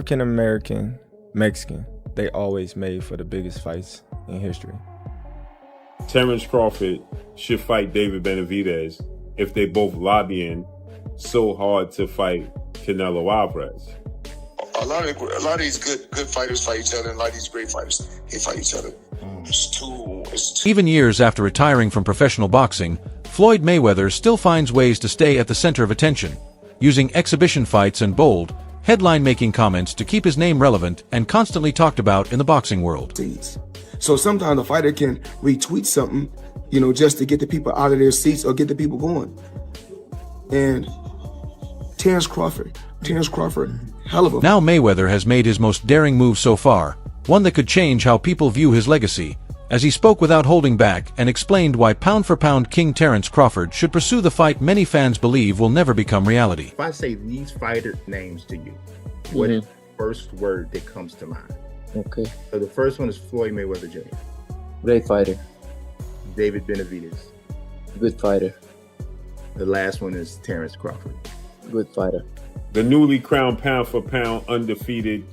African American, Mexican, they always made for the biggest fights in history. Terence Crawford should fight David Benavidez if they both lobbying so hard to fight Canelo Alvarez. A lot of these good fighters fight each other, and a lot of these great fighters, they fight each other. It's too. Even years after retiring from professional boxing, Floyd Mayweather still finds ways to stay at the center of attention, using exhibition fights and bold, headline-making comments to keep his name relevant and constantly talked about in the boxing world. So sometimes a fighter can retweet something, just to get the people out of their seats or get the people going. And Terence Crawford, hell of a... Now Mayweather has made his most daring move so far, one that could change how people view his legacy, as he spoke without holding back and explained why pound-for-pound King Terence Crawford should pursue the fight many fans believe will never become reality. If I say these fighter names to you, what is the first word that comes to mind? Okay. So the first one is Floyd Mayweather Jr. Great fighter. David Benavidez. Good fighter. The last one is Terence Crawford. Good fighter. The newly crowned pound-for-pound undefeated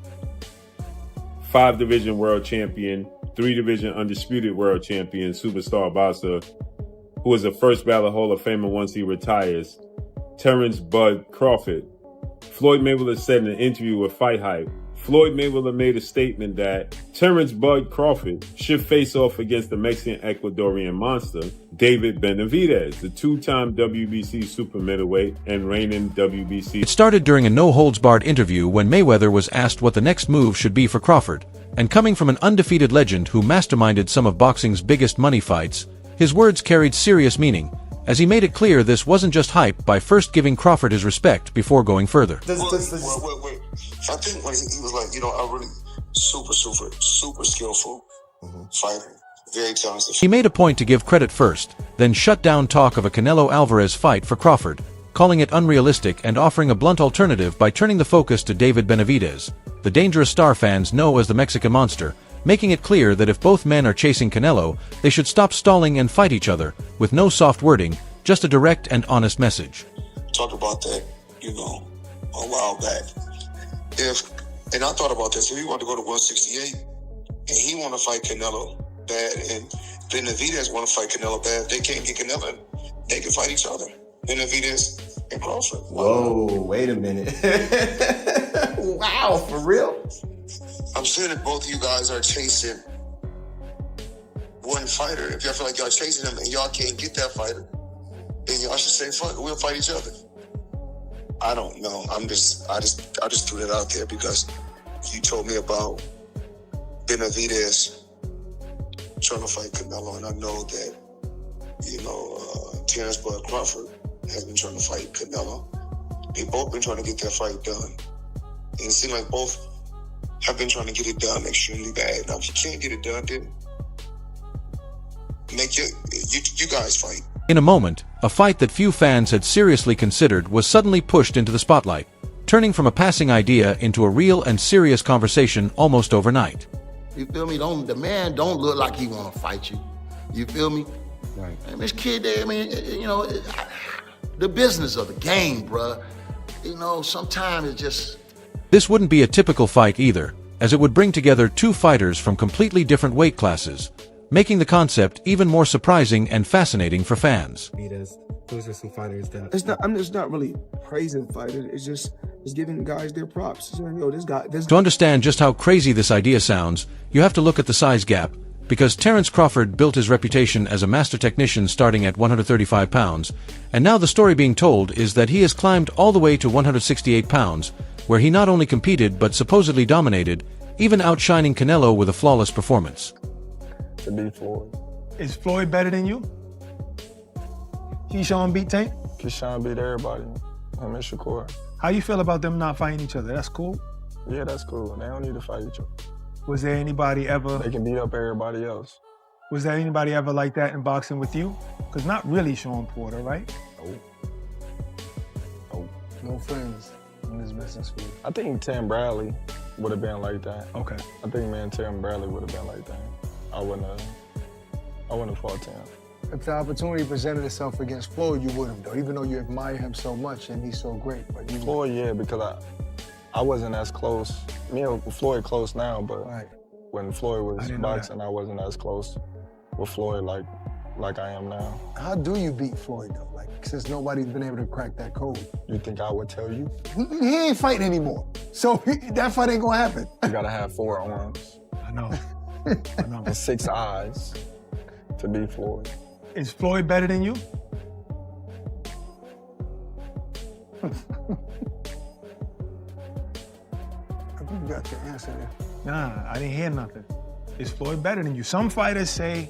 5-division world champion, 3-division undisputed world champion, superstar boxer, who is a first ballot Hall of Famer once he retires, Terence Bud Crawford. Floyd Mayweather said in an interview with Fight Hype, Floyd Mayweather made a statement that Terence Bud Crawford should face off against the Mexican-Ecuadorian monster, David Benavidez, the 2-time WBC super middleweight and reigning WBC. It started during a no-holds-barred interview when Mayweather was asked what the next move should be for Crawford, and coming from an undefeated legend who masterminded some of boxing's biggest money fights, his words carried serious meaning, as he made it clear this wasn't just hype by first giving Crawford his respect before going further. Wait. I think when he was like, I'm really super skillful fighter. Very talented. He made a point to give credit first, then shut down talk of a Canelo Alvarez fight for Crawford, calling it unrealistic and offering a blunt alternative by turning the focus to David Benavidez, the dangerous star fans know as the Mexican Monster, making it clear that if both men are chasing Canelo, they should stop stalling and fight each other, with no soft wording, just a direct and honest message. Talk about that, a while back. And I thought about this, if he wanted to go to 168, and he want to fight Canelo bad, and Benavidez want to fight Canelo bad, they can't get Canelo, they can fight each other. Benavidez and Crawford. Whoa, wait a minute. Wow, for real? I'm saying that both of you guys are chasing one fighter. If y'all feel like y'all chasing him and y'all can't get that fighter, then y'all should say, fuck it, we'll fight each other. I don't know. I just threw that out there because you told me about Benavidez trying to fight Canelo, and I know that, Terence Bud Crawford has been trying to fight Canelo. They both been trying to get that fight done. And it seems like both have been trying to get it done extremely bad. Now, if you can't get it done, then make you guys fight. In a moment, a fight that few fans had seriously considered was suddenly pushed into the spotlight, turning from a passing idea into a real and serious conversation almost overnight. You feel me? The man don't look like he want to fight you. You feel me? Right. And this kid there, the business of the game, bruh. Sometimes it just... This wouldn't be a typical fight either, as it would bring together two fighters from completely different weight classes, making the concept even more surprising and fascinating for fans. Those are some fighters that... I'm just not really praising fighters. It's giving guys their props. To understand just how crazy this idea sounds, you have to look at the size gap, because Terence Crawford built his reputation as a master technician starting at 135 pounds, and now the story being told is that he has climbed all the way to 168 pounds, where he not only competed but supposedly dominated, even outshining Canelo with a flawless performance. To be Floyd. Is Floyd better than you? Keyshawn beat Tank? Keyshawn beat everybody. Him and Shakur. How you feel about them not fighting each other? That's cool? Yeah, that's cool. They don't need to fight each other. Was there anybody ever... They can beat up everybody else. Was there anybody ever like that in boxing with you? Because not really Sean Porter, right? Oh. No friends in this business field. I think Tim Bradley would have been like that. Okay. I think Tim Bradley would have been like that. I wouldn't have fought Tim. If the opportunity presented itself against Floyd, you would have, though, even though you admire him so much and he's so great. But you Floyd, yeah, because I wasn't as close. Me and Floyd close now, but Right. when Floyd was didn't know that. boxing, I wasn't as close with Floyd like I am now. How do you beat Floyd though? Like, since nobody's been able to crack that code. You think I would tell you? He ain't fighting anymore. So that fight ain't gonna happen. You gotta have 4 arms I know. I know. and 6 eyes to beat Floyd. Is Floyd better than you? I think you got your answer there. Nah, I didn't hear nothing. Is Floyd better than you? Some fighters say,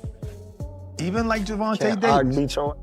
even like Gervonta Can't I Davis. beat your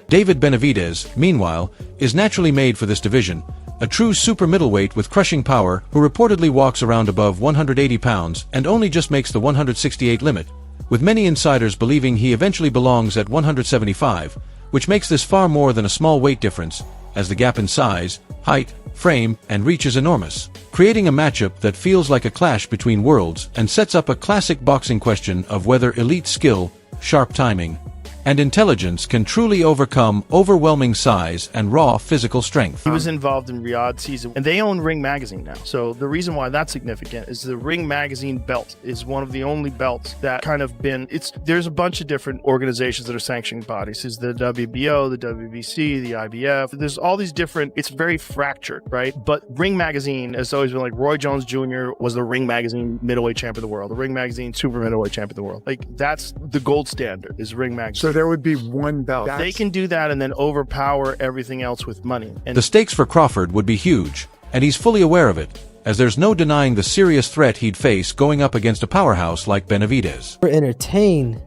David Benavidez, meanwhile, is naturally made for this division, a true super middleweight with crushing power who reportedly walks around above 180 pounds and only just makes the 168 limit, with many insiders believing he eventually belongs at 175, which makes this far more than a small weight difference, as the gap in size, height, frame, and reach is enormous, creating a matchup that feels like a clash between worlds and sets up a classic boxing question of whether elite skill, sharp timing, and intelligence can truly overcome overwhelming size and raw physical strength. He was involved in Riyadh season, and they own Ring Magazine now. So the reason why that's significant is the Ring Magazine belt is one of the only belts that kind of been, there's a bunch of different organizations that are sanctioning bodies. There's the WBO, the WBC, the IBF. There's all these different, it's very fractured, right? But Ring Magazine has always been like, Roy Jones Jr. was the Ring Magazine middleweight champion of the world, the Ring Magazine super middleweight champion of the world. Like, that's the gold standard, is Ring Magazine. So there would be one belt. They can do that and then overpower everything else with money. And The stakes for Crawford would be huge, and he's fully aware of it, as there's no denying the serious threat he'd face going up against a powerhouse like Benavidez. Entertain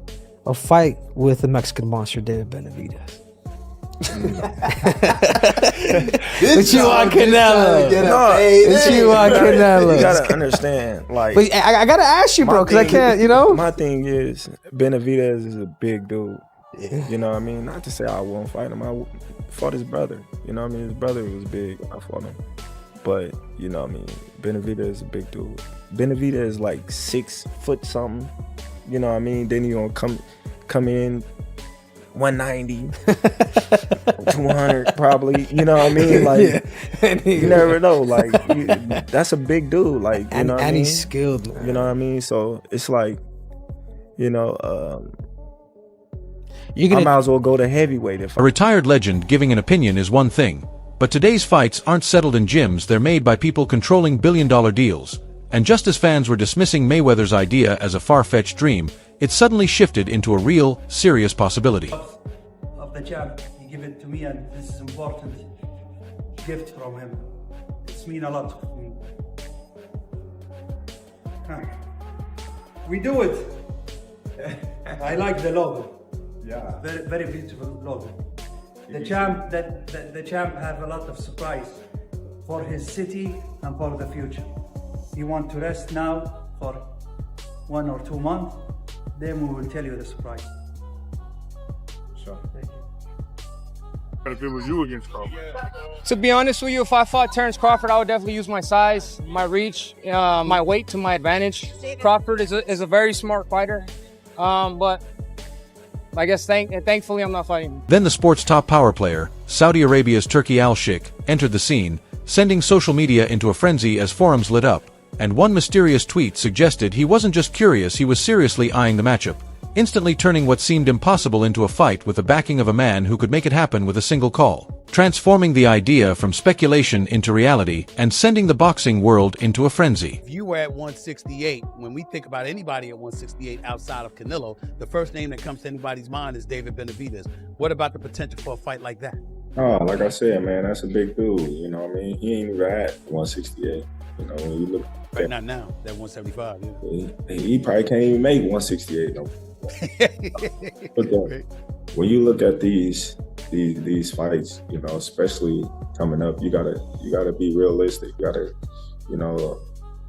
a fight with the Mexican monster, David Benavidez. But you want Canelo. But you want Canelo. You gotta understand, like. But I gotta ask you, bro, because I can't, you know? My thing is, Benavidez is a big dude. You know what I mean? Not to say I won't fight him. I fought his brother. You know what I mean? His brother was big when I fought him. But, you know what I mean? Benavidez is a big dude. Benavidez is like 6 foot something. You know what I mean? Then he gonna come in 190, 200 probably. You know what I mean? Like, you never know. Like, that's a big dude. Like, you know what I mean? And he's skilled, man. You know what I mean? So it's like, you know, I might as well go to heavyweight if A retired legend giving an opinion is one thing, but today's fights aren't settled in gyms, they're made by people controlling billion-dollar deals. And just as fans were dismissing Mayweather's idea as a far-fetched dream, it suddenly shifted into a real, serious possibility. Of the champ, he gave it to me, and this is important gift from him. It's mean a lot to me. We do it. I like the logo. Yeah. Very, very beautiful logo. The champ, the champ have a lot of surprise for his city and for the future. You want to rest now for 1 or 2 months, then we will tell you the surprise. Sure. Thank you. But if it was you against Crawford? To be honest with you, if I fought Terrence Crawford, I would definitely use my size, my reach, my weight to my advantage. Crawford is a very smart fighter, but I guess thankfully I'm not fighting. Then the sport's top power player, Saudi Arabia's Turki Al-Sheikh, entered the scene, sending social media into a frenzy as forums lit up, and one mysterious tweet suggested he wasn't just curious, he was seriously eyeing the matchup, instantly turning what seemed impossible into a fight with the backing of a man who could make it happen with a single call, transforming the idea from speculation into reality and sending the boxing world into a frenzy. If you were at 168, when we think about anybody at 168 outside of Canelo, the first name that comes to anybody's mind is David Benavidez. What about the potential for a fight like that? Oh, like I said, man, that's a big dude. You know what I mean? He ain't even at 168. You know, when you look Right, not now, that 175, yeah. He probably can't even make 168 no more. But when you look at these fights, you know, especially coming up, you gotta be realistic. You gotta, you know,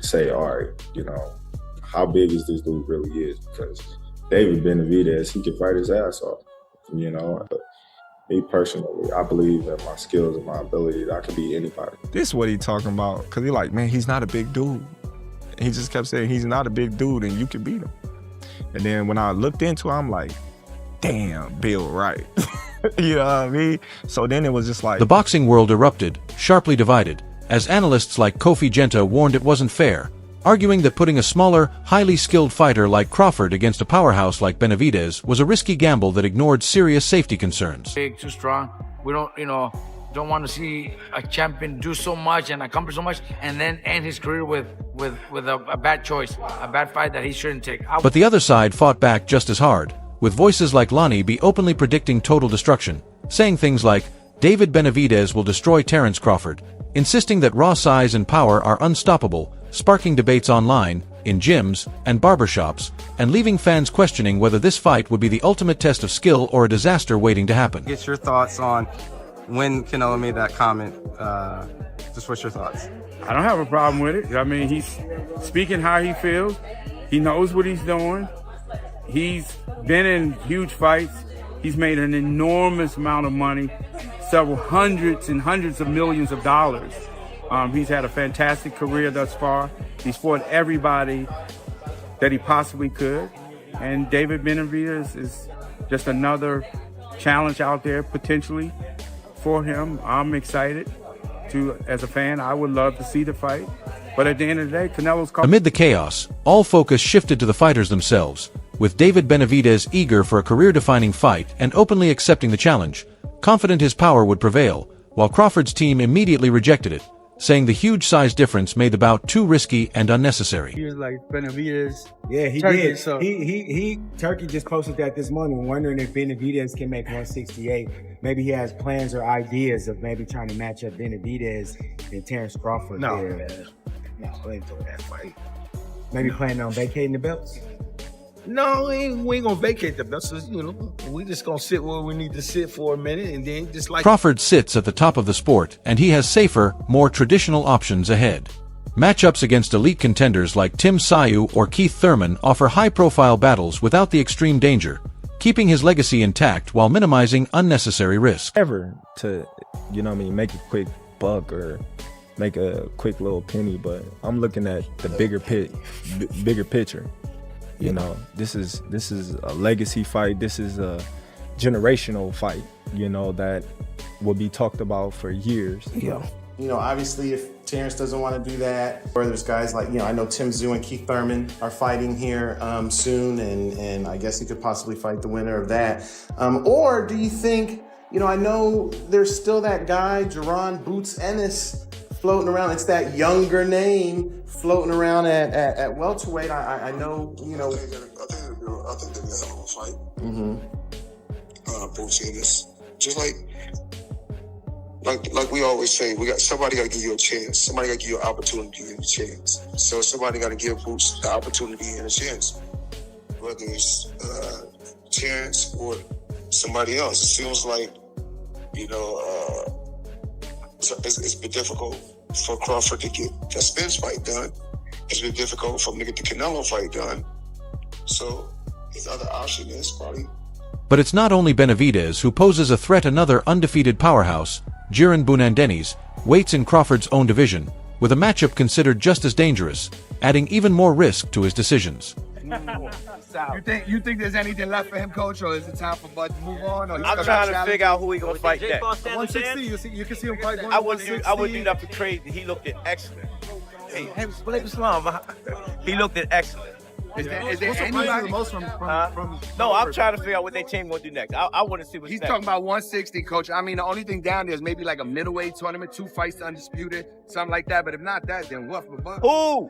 say, all right, you know, how big is this dude really is? Because David Benavidez, he can fight his ass off. You know, me personally, I believe in my skills and my ability that I can beat anybody. This is what he talking about. Cause he like, man, he's not a big dude. He just kept saying he's not a big dude and you can beat him. And then when I looked into it, I'm like, damn, Bill, right. You know what I mean? So then it was just like... The boxing world erupted, sharply divided, as analysts like Kofi Genta warned it wasn't fair, arguing that putting a smaller, highly skilled fighter like Crawford against a powerhouse like Benavidez was a risky gamble that ignored serious safety concerns. Big, too strong. We don't, don't want to see a champion do so much and accomplish so much and then end his career with a bad choice, a bad fight that he shouldn't take. But the other side fought back just as hard, with voices like Lonnie B openly predicting total destruction, saying things like, David Benavidez will destroy Terence Crawford, insisting that raw size and power are unstoppable, sparking debates online, in gyms, and barbershops, and leaving fans questioning whether this fight would be the ultimate test of skill or a disaster waiting to happen. Get your thoughts on when Canelo made that comment. Just what's your thoughts? I don't have a problem with it. I mean, he's speaking how he feels. He knows what he's doing. He's been in huge fights. He's made an enormous amount of money, several hundreds and hundreds of millions of dollars. He's had a fantastic career thus far. He's fought everybody that he possibly could. And David Benavidez is just another challenge out there potentially for him. I'm excited as a fan, I would love to see the fight. But at the end of the day, Canelo's... Amid the chaos, all focus shifted to the fighters themselves, with David Benavidez eager for a career-defining fight and openly accepting the challenge, confident his power would prevail, while Crawford's team immediately rejected it, saying the huge size difference made the bout too risky and unnecessary. He was like, Benavidez. Yeah, he Turkey, did. So. Turkey just posted that this morning, wondering if Benavidez can make 168. Maybe he has plans or ideas of maybe trying to match up Benavidez and Terence Crawford. No, there. No, they ain't doing that fight. Maybe planning on vacating the belts. No, we ain't gonna vacate the belts. We just gonna sit where we need to sit for a minute, and then just like Crawford sits at the top of the sport, and he has safer, more traditional options ahead. Matchups against elite contenders like Tim Sayu or Keith Thurman offer high-profile battles without the extreme danger, keeping his legacy intact while minimizing unnecessary risk. Ever to, make a quick buck or make a quick little penny, but I'm looking at the bigger picture. This is a legacy fight. This is a generational fight, that will be talked about for years. Yeah. Obviously if Terence doesn't want to do that, or there's guys like, I know Tim Tszyu and Keith Thurman are fighting here soon, and I guess he could possibly fight the winner of that. Or do you think, I know there's still that guy, Jaron Boots Ennis, floating around. It's that younger name floating around at welterweight. I know, I think they're gonna have a fight. Boots Ennis. Just like we always say, somebody got to give you a chance. Somebody got to give you an opportunity and a chance. So somebody got to give Boots the opportunity and a chance. Whether it's Terence or somebody else. It seems like, it's been difficult for Crawford to get the Spence fight done. It's been difficult for him to get the Canelo fight done. So his other option is probably... But it's not only Benavidez who poses a threat. Another undefeated powerhouse, Jiren Bunandeni's, waits in Crawford's own division, with a matchup considered just as dangerous, adding even more risk to his decisions. You think there's anything left for him, Coach, or is it time for Bud to move on? Or I'm trying to figure out who he gonna fight next. 160, you can see him fight going I wouldn't do nothing crazy. He looked at excellent. Hey, Blake Islam, he looked at excellent. Is there anybody the most from No, I'm trying to figure out what their team gonna do next. I want to see what's He's next. talking about 160, Coach. I mean, the only thing down there is maybe like a middleweight tournament, 2 fights to undisputed, something like that. But if not that, then what? Who?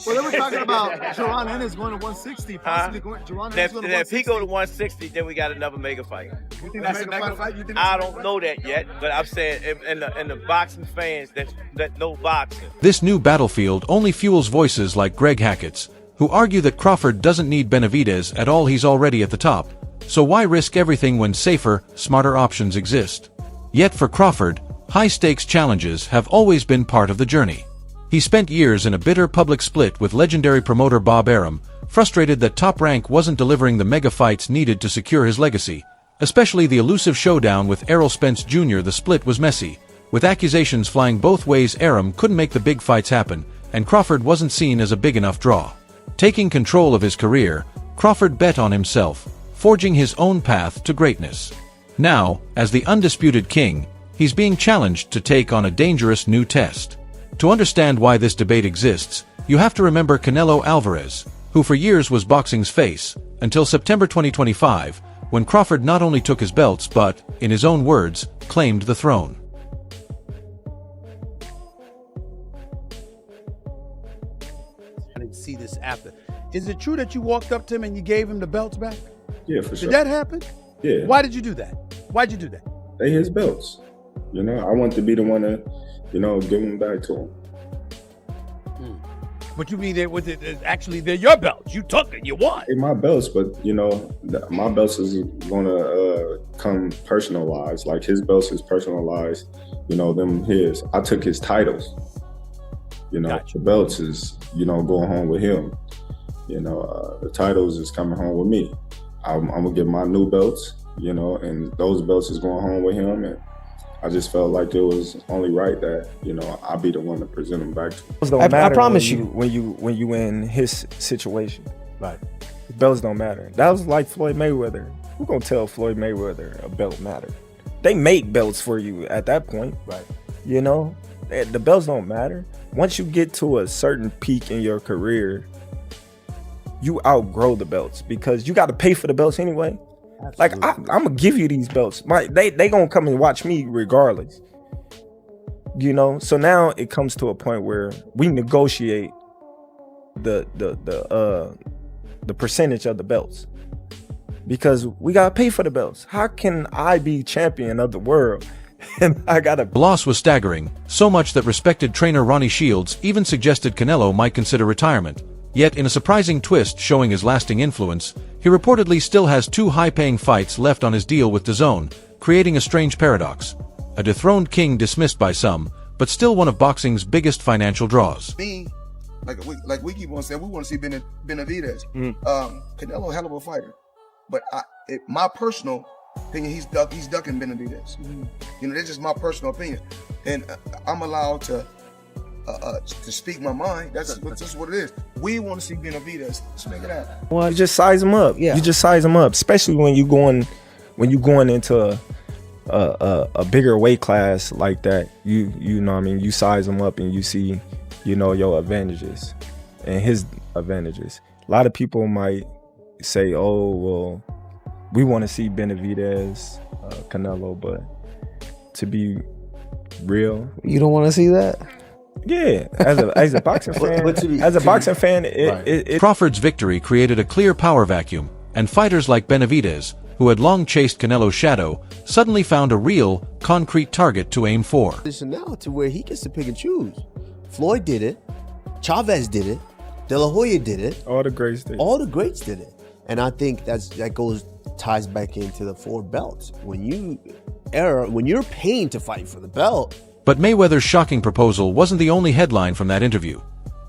Well, they were talking about Jaron Ennis going to 160. Possibly going. Jaron Ennis going to 160. If he go to 160, then we got another mega fight. You think that's a mega fight? I don't know that yet, but I'm saying in the boxing fans that know boxing. This new battlefield only fuels voices like Greg Hackett's, who argue that Crawford doesn't need Benavidez at all. He's already at the top. So why risk everything when safer, smarter options exist? Yet for Crawford, high-stakes challenges have always been part of the journey. He spent years in a bitter public split with legendary promoter Bob Arum, frustrated that Top Rank wasn't delivering the mega fights needed to secure his legacy. Especially the elusive showdown with Errol Spence Jr. The split was messy. With accusations flying both ways, Arum couldn't make the big fights happen, and Crawford wasn't seen as a big enough draw. Taking control of his career, Crawford bet on himself, forging his own path to greatness. Now, as the undisputed king, he's being challenged to take on a dangerous new test. To understand why this debate exists, you have to remember Canelo Alvarez, who for years was boxing's face, until September 2025, when Crawford not only took his belts but, in his own words, claimed the throne. I didn't see this after. Is it true that you walked up to him and you gave him the belts back? Yeah, for sure. Did that happen? Yeah. Why did you do that? Why'd you do that? They his belts. You know, I want to be the one to, you know, give them back to him. But you mean actually they're your belts? You took it, you won. They're my belts, but you know, my belts is gonna come personalized. Like his belts is personalized. You know, them his. I took his titles. You know, the belts is, you know, going home with him. You know, the titles is coming home with me. I'm gonna get my new belts, you know, and those belts is going home with him. And I just felt like it was only right that, you know, I be the one to present them back to him. I promise you. When you in his situation, right? The belts don't matter. That was like Floyd Mayweather. Who gonna tell Floyd Mayweather a belt matter? They make belts for you at that point, right? You know, the belts don't matter. Once you get to a certain peak in your career, you outgrow the belts because you got to pay for the belts anyway. Absolutely. Like I'm gonna give you these belts. They gonna come and watch me regardless. You know, so now it comes to a point where we negotiate the percentage of the belts because we gotta pay for the belts. How can I be champion of the world and I gotta? The loss was staggering, so much that respected trainer Ronnie Shields even suggested Canelo might consider retirement. Yet, in a surprising twist showing his lasting influence, he reportedly still has 2 high-paying fights left on his deal with DAZN, creating a strange paradox. A dethroned king dismissed by some, but still one of boxing's biggest financial draws. Me, like we keep on saying, we want to see Benavidez. Canelo, hell of a fighter, but my personal opinion, he's ducking Benavidez. You know, that's just my personal opinion, and I'm allowed to speak my mind. That's just what it is. We want to see Benavidez. Let's make it happen. Well, you just size them up. Yeah. You just size them up, especially when you going into a bigger weight class like that. You know what I mean? You size them up and you see, you know, your advantages and his advantages. A lot of people might say, "Oh, well, we want to see Benavidez, Canelo," but to be real, you don't want to see that. Yeah, as a boxing fan, Crawford's victory created a clear power vacuum, and fighters like Benavidez, who had long chased Canelo's shadow, suddenly found a real, concrete target to aim for. Now to where he gets to pick and choose. Floyd did it, Chavez did it, De La Hoya did it. All the greats did it. All the greats did it, and I think ties back into the 4 belts. When you're paying to fight for the belt. But Mayweather's shocking proposal wasn't the only headline from that interview.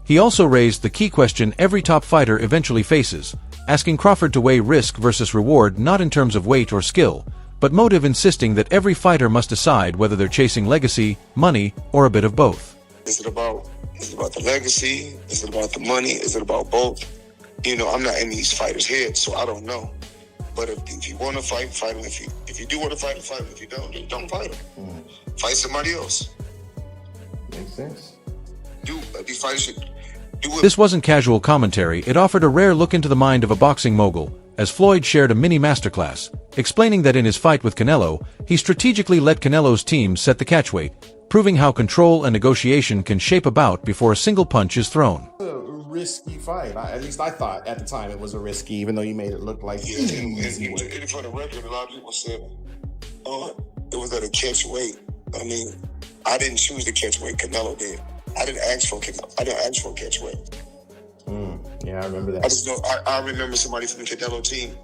He also raised the key question every top fighter eventually faces, asking Crawford to weigh risk versus reward not in terms of weight or skill, but motive, insisting that every fighter must decide whether they're chasing legacy, money, or a bit of both. Is it about the legacy? Is it about the money? Is it about both? You know, I'm not in these fighters' heads, so I don't know. But if you want to fight him. If you do want to fight him, fight him. If you don't, then don't fight him. Fight somebody else. Makes sense. These fighters should do it. This wasn't casual commentary. It offered a rare look into the mind of a boxing mogul, as Floyd shared a mini masterclass, explaining that in his fight with Canelo, he strategically let Canelo's team set the catchweight, proving how control and negotiation can shape a bout before a single punch is thrown. Risky fight. At least I thought at the time it was a risky, even though you made it look like and for the record, a lot of people said it was at a catch weight. I mean, I didn't choose the catch weight. Canelo did. I didn't ask for a catch weight. Yeah, I remember that. I just know. I remember somebody from the Canelo team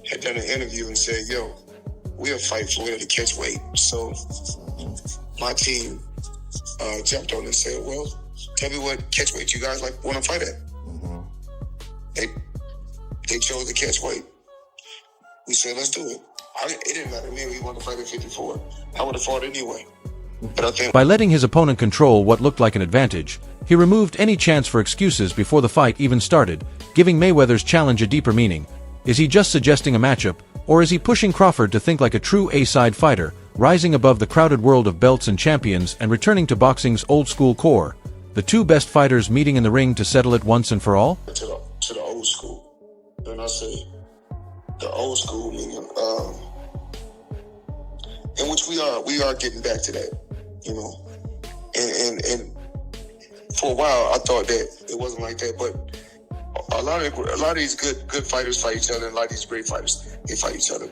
had done an interview and said, "Yo, we'll fight for the catch weight." So my team jumped on and said, "Well, tell me what catch weight you guys want to fight at." They chose the catch weight. We said, "Let's do it." It didn't matter to me. We wanted to fight at 54. I would have fought anyway. But I think by letting his opponent control what looked like an advantage, he removed any chance for excuses before the fight even started, giving Mayweather's challenge a deeper meaning. Is he just suggesting a matchup, or is he pushing Crawford to think like a true A-side fighter, rising above the crowded world of belts and champions and returning to boxing's old-school core, the two best fighters meeting in the ring to settle it once and for all? To the old school. And I say the old school meaning, in which we are getting back to that, you know. And for a while I thought that it wasn't like that, but a lot of these good fighters fight each other, and a lot of these great fighters, they fight each other.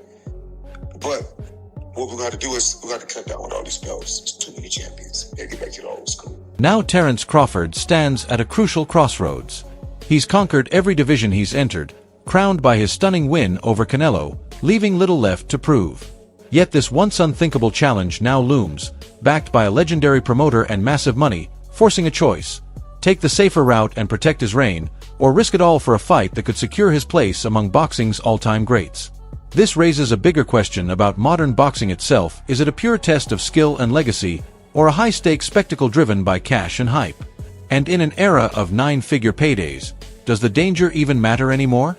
But what we got to do is we got to cut down with all these belts. There's too many champions. They get back to the old school. Now Terence Crawford stands at a crucial crossroads. He's conquered every division he's entered, crowned by his stunning win over Canelo, leaving little left to prove. Yet this once unthinkable challenge now looms, backed by a legendary promoter and massive money, forcing a choice: take the safer route and protect his reign, or risk it all for a fight that could secure his place among boxing's all-time greats. This raises a bigger question about modern boxing itself. Is it a pure test of skill and legacy, or a high-stakes spectacle driven by cash and hype? And in an era of 9-figure paydays, does the danger even matter anymore?